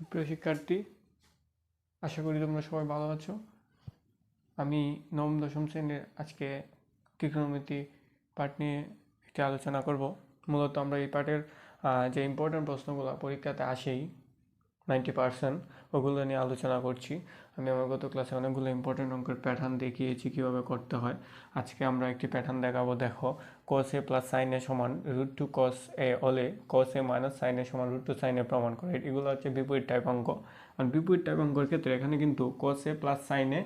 সুপ্রিয় শিক্ষার্থী, আশা করি তোমরা সবাই ভালো আছো। আমি নবম দশম শ্রেণীর আজকে ত্রিকোণমিতি পাঠ নিয়ে একটি আলোচনা করব। মূলত আমরা এই পাঠের যে ইম্পর্টেন্ট প্রশ্নগুলো পরীক্ষাতে আসেই 90%, ওগুলো নিয়ে আলোচনা করছি। আমি আমার গত ক্লাসে অনেকগুলো ইম্পর্টেন্ট অঙ্কের প্যাটার্ন দেখিয়েছি কীভাবে করতে হয়। আজকে আমরা একটি প্যাটার্ন দেখাবো। দেখো, cos a প্লাস সাইন এ সমান √2 cos a হলে cos a মাইনাস সাইন এ সমান √2 সাইন এ প্রমাণ করে। এগুলো হচ্ছে বিপরীত টাইপ অঙ্ক। আর বিপরীত টাইপ অঙ্কের ক্ষেত্রে এখানে কিন্তু cos a প্লাস সাইন এ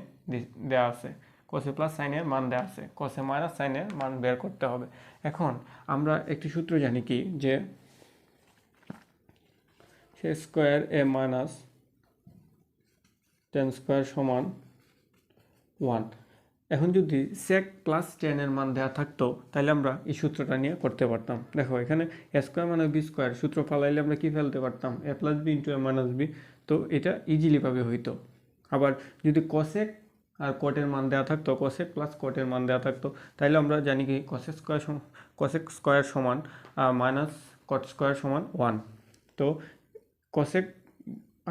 দেওয়া আছে, cos a প্লাস সাইন এর মান দেওয়া আছে, cos a মাইনাস সাইন এর মান বের করতে হবে। এখন আমরা একটি সূত্র জানি কি, যে স্কোয়ার এ মাইনাস টেন স্কোয়ার সমান 1। এখন যদি sec প্লাস টেনের মান দেওয়া থাকতো তাহলে আমরা এই সূত্রটা নিয়ে করতে পারতাম। দেখো, এখানে এ স্কোয়ার মানে বি স্কোয়ার সূত্র ফালাইলে আমরা কি ফেলতে পারতাম, এ প্লাস বি ইন্টু এ মাইনাস বি। তো এটা ইজিলিভাবে হইতো। আবার যদি cosec আর কটের মান দেওয়া থাকতো, cosec প্লাস কটের মান দেওয়া থাকতো, তাহলে আমরা জানি কি cosec স্কোয়ার সমান মাইনাস কট স্কোয়ার সমান 1। তো cosec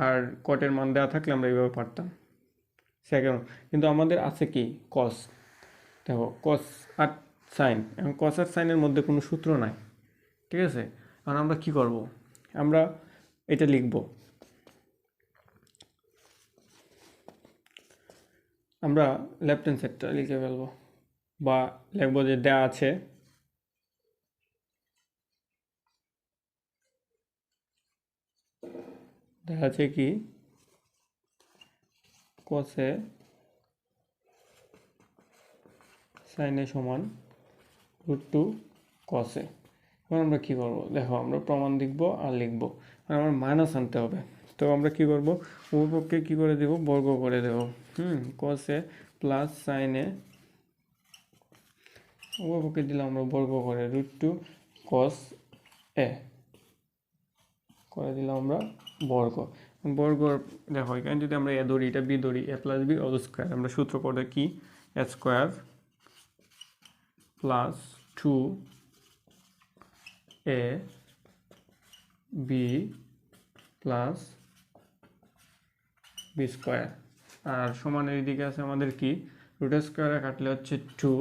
আর কটের মান দেওয়া থাকলে আমরা এইভাবে পারতাম। সেকেন্ড, কিন্তু আমাদের আছে কি কস। দেখো, কস আর সাইন, এবং কস আর সাইনের মধ্যে কোনো সূত্র নাই, ঠিক আছে। কারণ আমরা কি করব, আমরা এটা লিখব, আমরা লেফট হ্যান্ড সাইডটা লিখে ফেলবো, বা লিখবো যে দেয়া আছে কি কসে সাইনে সমান √2 কসে। এখন আমরা কী করবো, দেখো আমরা প্রমাণ লিখব আর লিখবো, আর আমার মাইনাস আনতে হবে। তো আমরা কি করব, উভয়পক্ষে কী করে দেব, বর্গ করে দেব। কসে প্লাস সাইনে উভয়পক্ষে দিলাম আমরা বর্গ করে, √2 কস এ করে দিলাম আমরা বর্গ। বর্গ, দেখো এখানে যদি আমরা এ ধরি, এটা বি ধরি, এ প্লাস বি হোল স্কোয়ার। আমরা সূত্র পড়ে কি, এ square plus 2 A B plus B square. আর সমানের দিকে আছে আমাদের কি, √ স্কোয়ারে কাটলে হচ্ছে 2,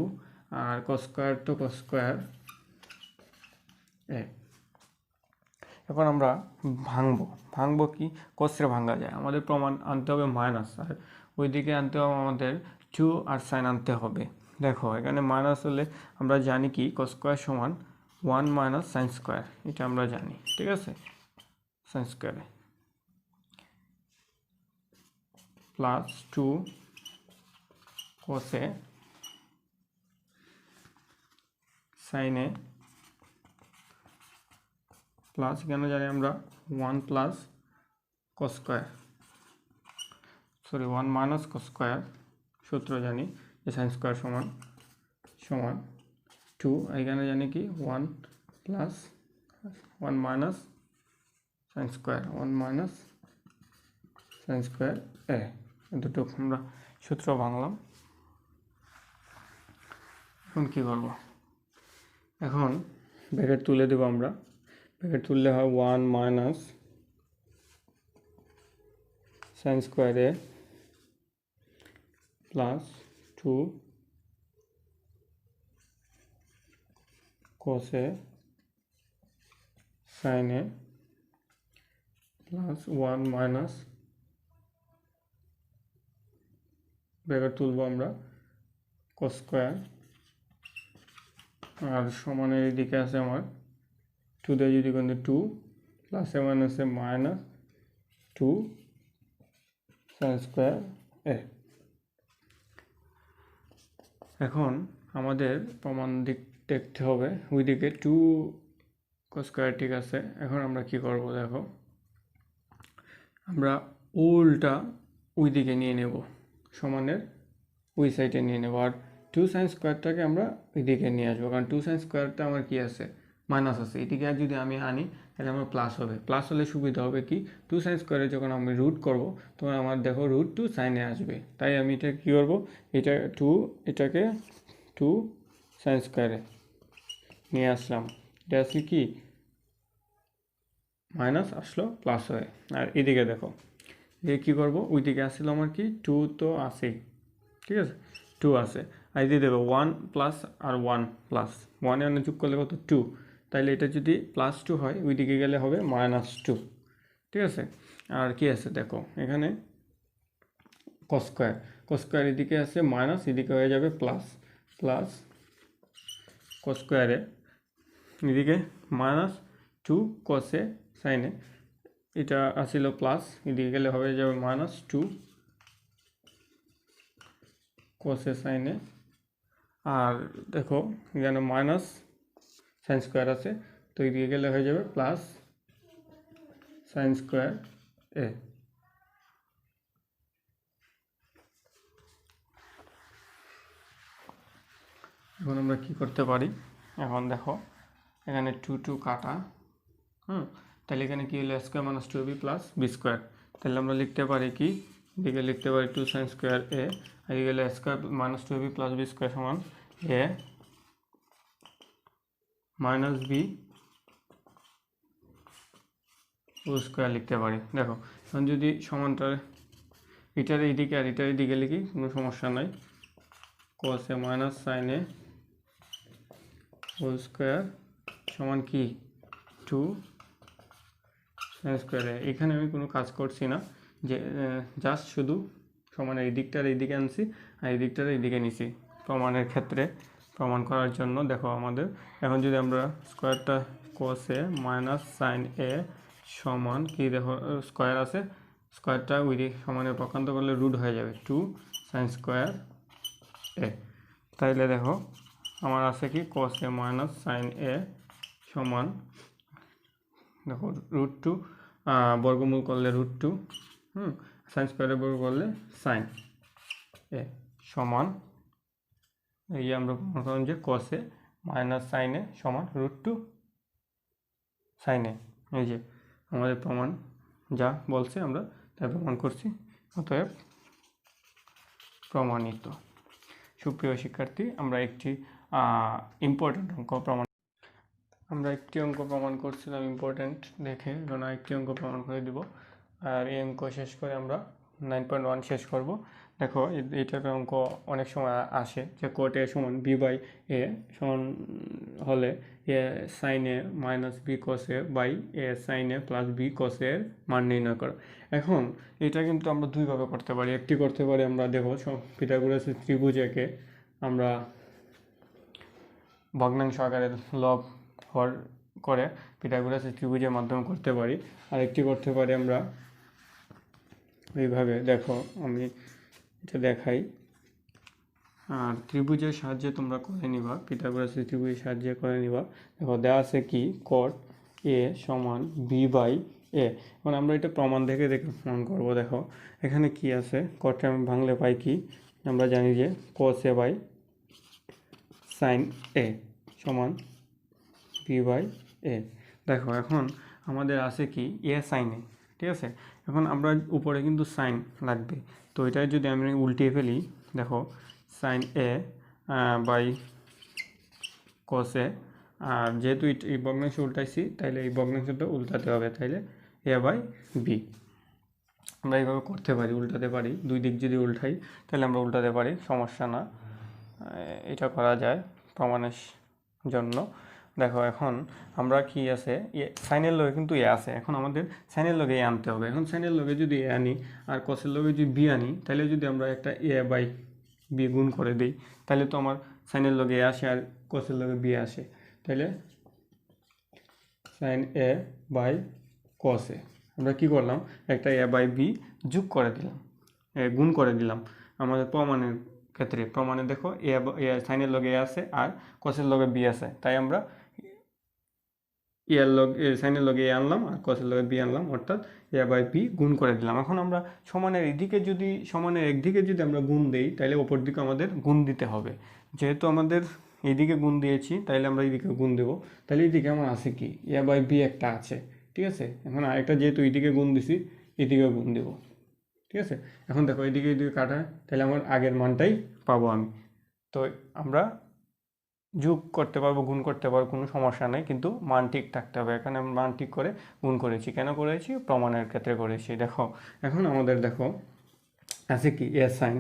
আর কস স্কোয়ার তো কস স্কোয়ার এ। এখন আমরা ভাঙবো কি, কসরে ভাঙা যায়, আমাদের প্রমাণ আনতে হবে মাইনাস, আর ওইদিকে আনতে হবে আমাদের 2 আর সাইন আনতে হবে। দেখো, এখানে মাইনাস হলে আমরা জানি কি কস স্কোয়ার সমান 1 মাইনাস সাইন স্কোয়ার, এটা আমরা জানি, ঠিক আছে। সাইন স্কোয়ারে প্লাস 2 কসে সাইনে প্লাস, এখানে জানি আমরা 1 plus cos square, 1 minus cos square, সূত্র জানি যে সাইন স্কোয়ার সমান 2, এখানে জানি কি 1 plus 1 minus sine square, 1 minus sine square এ। দুটো আমরা সূত্র ভাঙলাম। এখন কি করব, এখন ব্র্যাকেট তুলে দেব আমরা। ব্র্যাকেট তুললে হয় 1 minus sine square A plus 2 কসে sign A plus 1 minus, bracket তুলব আমরা, কস স্কোয়ার, আর সমানের দিকে আছে আমার 2 দিয়ে যদি কোন 2 প্লাসে মাইনাসে মাইনাস 2 সাইন স্কোয়ার এ। এখন আমাদের প্রমাণ দিক দেখতে হবে, ওইদিকে 2 কস স্কোয়ার, ঠিক আছে। এখন আমরা কি করব, দেখো আমরা উল্টা ওই দিকে নিয়ে নেব, সমানের ওই সাইডে নিয়ে নেব, আর 2 সাইন স্কোয়ারটাকে আমরা ওই দিকে নিয়ে আসবো, কারণ 2 সাইন স্কোয়ারটা আমার কি আছে, মাইনাস আছে। এদিকে আর যদি আমি আনি তাহলে আমার প্লাস হবে। প্লাস হলে সুবিধা হবে কি, 2 সাইন স্কোয়ারে যখন আমি রুট করব তখন আমার দেখো √2 সাইনে আসবে। তাই আমি এটা কী করবো, এটাকে 2 সাইন স্কোয়ারে নিয়ে আসলাম। এটা আসলে কি মাইনাস আসলো প্লাস হয়ে। আর এদিকে দেখো, এদিকে কী করবো, ওইদিকে আসছিল আমার কি 2 তো আছেই, ঠিক আছে, 2 আছে, আর এদিকে দেবো 1 প্লাস আর 1 প্লাস, 1 যোগ করলে কত 2, তাইলে এটা যদি +2 হয় ওইদিকে গেলে হবে -2, ঠিক আছে। আর কি আছে দেখো এখানে cos স্কয়ার এদিকে আছে মাইনাস, এদিকে হয়ে যাবে প্লাস, প্লাস cos স্কয়ারে এদিকে -2 cos সাইনে, এটা আসছিল প্লাস, এদিকে গেলে হয়ে যাবে -2 cos সাইনে। আর দেখো এখানে মাইনাস সাইন স্কোয়ার আছে, তো এদিকে গেলে হয়ে যাবে প্লাস সাইন স্কোয়ার এ। এখন আমরা কি করতে পারি, এখন দেখো এখানে 2 কাটা, তাহলে এখানে কি হলো square minus 2b plus B square, তাহলে আমরা লিখতে পারি কি, এদিকে লিখতে পারি 2 সাইন স্কোয়ার এ, আর এদিকে গেলে square minus 2b plus B square সমান A minus B whole square লিখতে পারি। দেখো এখন যদি সমানটার এটার এইদিকে আর এটার এইদিকে লিখি কোনো সমস্যা নাই, cos এ মাইনাস সাইন এ হোল স্কোয়ার সমান কি 2 সাইন স্কোয়ার এ। এখানে আমি কোনো কাজ করছি না, যে জাস্ট শুধু সমানের এই দিকটার এইদিকে আনছি আর এই দিকটার এইদিকে নিছি প্রমাণের ক্ষেত্রে, প্রমাণ করার জন্য। দেখো আমাদের এখন যদি আমরা স্কোয়ারটা cos এ মাইনাস সাইন এ সমান কি, দেখো স্কোয়ার আছে, স্কোয়ারটা ওই দিক সমানে পক্ষান্তর করলে রুট হয়ে যাবে 2 সাইন স্কোয়ার এ। তাইলে দেখো আমার আছে কি cos এ মাইনাস সাইন এ সমান, দেখো √2 বর্গমূল করলে √2, সাইন স্কোয়ারের বর্গ করলে সাইন এ সমান, এই আমরা প্রমাণ করলাম যে cos এ মাইনাস সাইন এ সমান √2 সাইন এ। এই যে আমাদের প্রমাণ যা বলছে আমরা তাই প্রমাণ করছি, অতএব প্রমাণিত। সুপ্রিয় শিক্ষার্থী, আমরা একটি ইম্পর্টেন্ট অঙ্ক প্রমাণ করছিলাম ইম্পর্টেন্ট দেখে, এখন একটি অঙ্ক প্রমাণ করে দিব, আর এই অঙ্ক শেষ করে আমরা 9.1 শেষ করব। দেখো এইটার অঙ্ক অনেক সময় আসে যে cot a সমান b বাই এ সমান হলে A sine A minus B cos A by A sine A plus B cos এর মান নির্ণয় করা। এখন এটা কিন্তু আমরা দুইভাবে করতে পারি, একটি করতে পারি আমরা দেখো পিথাগোরাসের ত্রিভুজ একে আমরা ভগ্নাংশ আকারে লব হর করে পিথাগোরাসের ত্রিভুজের মাধ্যমে করতে পারি, আরেকটি করতে পারি আমরা এইভাবে। দেখো আমি এটা দেখাই, আর ত্রিভুজের সাহায্যে তোমরা করে নিবা, পিথাগোরাসের ত্রিভুজের সাহায্যে করে নিবা। দেখো দেওয়া আছে কি cot a সমান b বাই এ। এখন আমরা এটা প্রমাণ দেখে প্রমাণ করবো। দেখো এখানে কি আছে, cot আমি ভাঙলে পাই কি, আমরা জানি যে cos a বাই সাইন এ সমান b বাই এ। দেখো এখন আমাদের আছে কি এ সাইন এ, ঠিক আছে। এখন আমরা উপরে কিন্তু সাইন লাগবে, তো এটা যদি আমি উল্টিয়ে ফেলি, দেখো সাইন এ বাই cos এ, আর যেহেতু এই ভগ্নাংশ উল্টাইছি তাইলে এই ভগ্নাংশটা উল্টাতে হবে, তাইলে এ বাই বি। আমরা এইভাবে করতে পারি, উল্টাতে পারি, দুই দিক যদি উল্টাই তাহলে আমরা উল্টাতে পারি, সমস্যা না, এটা করা যায় প্রমাণের জন্য। দেখো এখন আমরা কি আছে সাইনের লগে কিন্তু এ আছে, এখন আমাদের সাইনের লগে এ আনতে হবে। এখন সাইনের লগে যদি এ আনি আর কসের লগে যদি বি আনি, তাহলে যদি আমরা একটা এ বাই বি গুণ করে দিই, তাহলে তো আমার সাইনের লগে এ আসে আর কসের লগে বি আসে, তাহলে সাইন এ বাই কস এ। আমরা কি করলাম, একটা এ বাই বি যোগ করে দিলাম, গুণ করে দিলাম আমাদের প্রমাণের ক্ষেত্রে। প্রমাণে দেখো এ সাইনের লগে এ আছে আর কসের লগে বি আছে, তাই আমরা সাইনের লগে এ আনলাম আর কসের লগে বি আনলাম, অর্থাৎ এ বাই বি গুণ করে দিলাম। এখন আমরা সমানের একদিকে যদি আমরা গুণ দেই, তাহলে অপর দিকে আমাদের গুণ দিতে হবে। যেহেতু আমাদের এইদিকে গুণ দিয়েছি, তাইলে আমরা এইদিকে গুণ দেবো, তাহলে এইদিকে আমার আছে কি এ বাই বি একটা আছে, ঠিক আছে। এখন আরেকটা যেহেতু এইদিকে গুণ দিছি, এদিকে গুণ দেবো, ঠিক আছে। এখন দেখো এইদিকে কাটা, তাহলে আমার আগের মানটাই পাবো আমি। তো আমরা যোগ করতে পারবো, গুণ করতে পারবো, কোনো সমস্যা নেই, কিন্তু মান ঠিক থাকতে হবে। এখানে আমি মান ঠিক করে গুণ করেছি, কেন করেছি? প্রমাণের ক্ষেত্রে করেছি। দেখো এখন আমাদের দেখো আছে কি এ সাইন,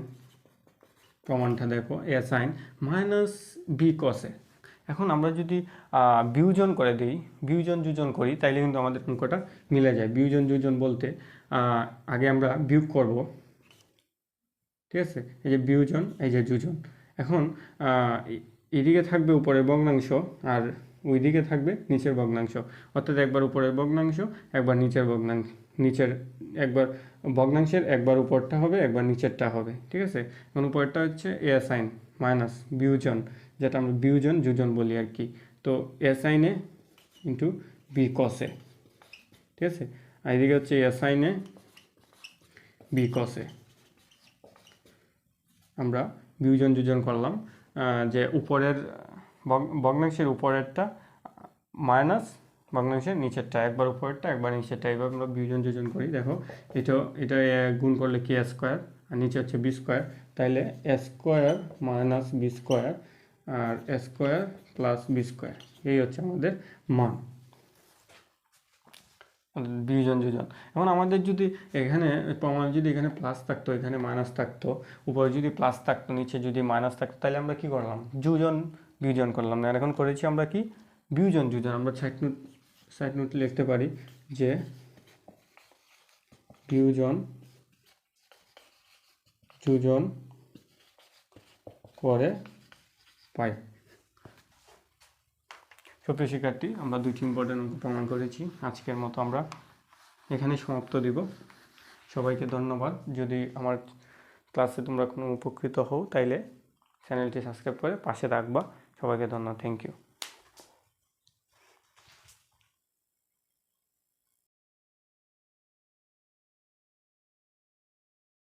প্রমাণটা দেখো এ সাইন মাইনাস বি কসে। এখন আমরা যদি বিয়োজন করে দিই, বিয়োজন যোজন করি, তাইলে কিন্তু আমাদের অঙ্কটা মিলে যায়। বিয়োজন যোজন বলতে আগে আমরা বিয়োগ করব, ঠিক আছে? এই যে বিয়োজন, এই যে যোজন। এখন এদিকে থাকবে উপরের ভগ্নাংশ আর ওইদিকে থাকবে নিচের ভগ্নাংশ, অর্থাৎ একবার উপরের ভগ্নাংশ, একবার নিচের ভগ্নাংশ, নিচের একবার ভগ্নাংশের একবার উপরটা হবে, একবার নিচেরটা হবে, ঠিক আছে? এখন উপরেরটা হচ্ছে এ সাইন মাইনাস বিয়োজন, যেটা আমরা বিয়োজন যোজন বলি আর কি। তো এ সাইনে ইন্টু বি কসে, ঠিক আছে? আর এদিকে হচ্ছে এ সাইনে বি কসে। আমরা বিয়োজন যোজন করলাম, যে উপরের ভগ্নাংশের উপরেরটা মাইনাস ভগ্নাংশের নিচেরটা, একবার উপরেরটা একবার নিচেরটা, এইভাবে আমরা বিয়োজন যোজন করি। দেখো এটা গুণ করলে কি এ স্কোয়ার, আর নিচে হচ্ছে বি স্কোয়ার, তাইলে এ স্কোয়ার মাইনাস বি স্কোয়ার আর এ স্কোয়ার প্লাস বি স্কোয়ার, এই হচ্ছে আমাদের মান বিয়োজন যোজন। এখন আমাদের যদি এখানে প্রমাণ যদি এখানে প্লাস থাকতো, এখানে মাইনাস থাকতো, উপরে যদি প্লাস থাকতো, নিচে যদি মাইনাস থাকতো, তাহলে আমরা কি করলাম? যোজন বিয়োজন করলাম না, এখন করেছি আমরা কি? বিয়োজন যোজন। আমরা সাইড নোট লিখতে পারি যে বিয়োজন যোজন করে পাই। সুপ্রিয় শিক্ষার্থী, আমরা দুইটি ইম্পর্টেন্ট অঙ্ক প্রমাণ করেছি। আজকের মতো আমরা এখানে সমাপ্ত দিব। সবাইকে ধন্যবাদ। যদি আমার ক্লাসে তোমরা কোনো উপকৃত হও, তাইলে চ্যানেলটি সাবস্ক্রাইব করে পাশে রাখবা। সবাইকে ধন্যবাদ, থ্যাংক ইউ।